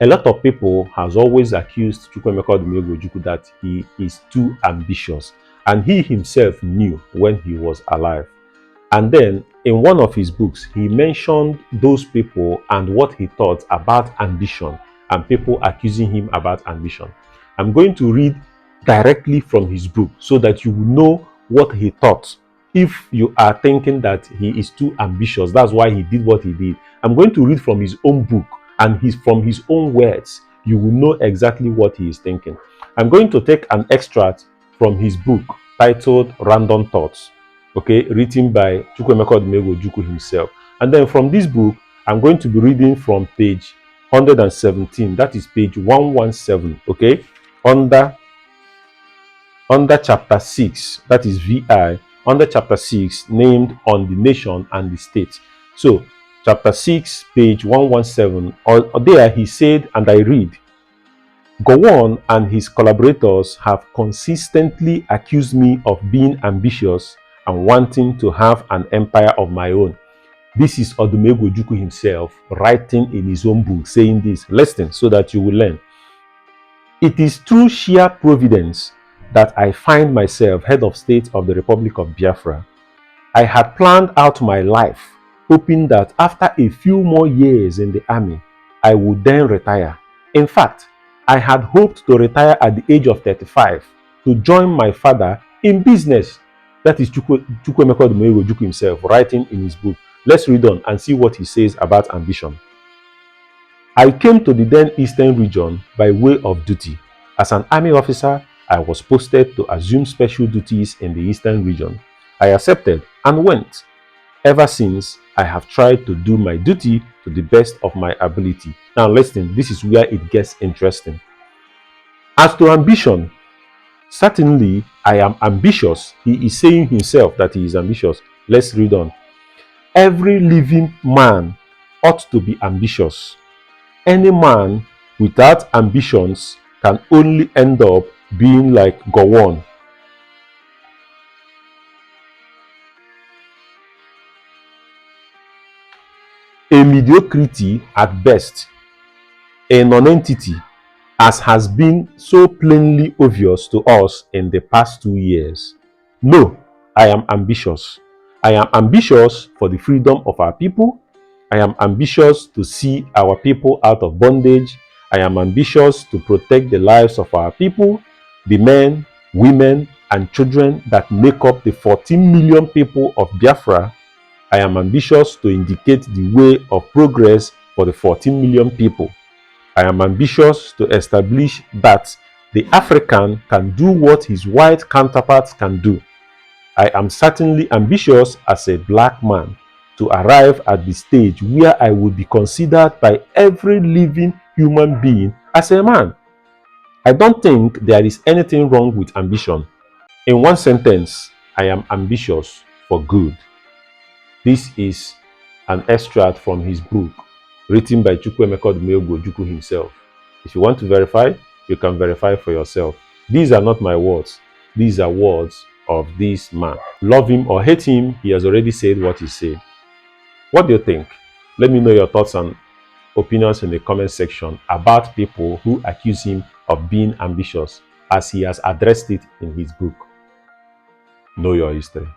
A lot of people has always accused Emeka Ojukwu that he is too ambitious, and he himself knew when he was alive. And then in one of his books, he mentioned those people and what he thought about ambition and people accusing him about ambition. I'm going to read directly from his book so that you will know what he thought. If you are thinking that he is too ambitious, that's why he did what he did. I'm going to read from his own book, and from his own words, you will know exactly what he is thinking. I'm going to take an extract from his book titled Random Thoughts, okay, written by Emeka Ojukwu himself. And then from this book, I'm going to be reading from page 117, that is page 117, okay, under chapter 6, that is VI, under chapter 6, named On the Nation and the State. So, chapter 6, page 117, there he said, and I read, Gowon and his collaborators have consistently accused me of being ambitious and wanting to have an empire of my own. This is Emeka Ojukwu himself writing in his own book, saying this. Listen so that you will learn. It is through sheer providence that I find myself head of state of the Republic of Biafra. I had planned out my life, hoping that after a few more years in the army, I would then retire. In fact, I had hoped to retire at the age of 35 to join my father in business. That is Emeka Ojukwu himself writing in his book. Let's read on and see what he says about ambition. I came to the then Eastern region by way of duty. As an army officer, I was posted to assume special duties in the Eastern region. I accepted and went. Ever since, I have tried to do my duty to the best of my ability. Now listen, this is where it gets interesting. As to ambition, certainly I am ambitious. He is saying himself that he is ambitious. Let's read on. Every living man ought to be ambitious. Any man without ambitions can only end up being like Gowon. A mediocrity at best, a nonentity, as has been so plainly obvious to us in the past 2 years. No, I am ambitious. I am ambitious for the freedom of our people. I am ambitious to see our people out of bondage. I am ambitious to protect the lives of our people, the men, women, and children that make up the 14 million people of Biafra. I am ambitious to indicate the way of progress for the 14 million people. I am ambitious to establish that the African can do what his white counterparts can do. I am certainly ambitious as a black man to arrive at the stage where I would be considered by every living human being as a man. I don't think there is anything wrong with ambition. In one sentence, I am ambitious for good. This is an extract from his book, written by Emeka Ojukwu himself. If you want to verify, you can verify for yourself. These are not my words. These are words of this man. Love him or hate him, he has already said what he said. What do you think? Let me know your thoughts and opinions in the comment section about people who accuse him of being ambitious, as he has addressed it in his book. Know Your History.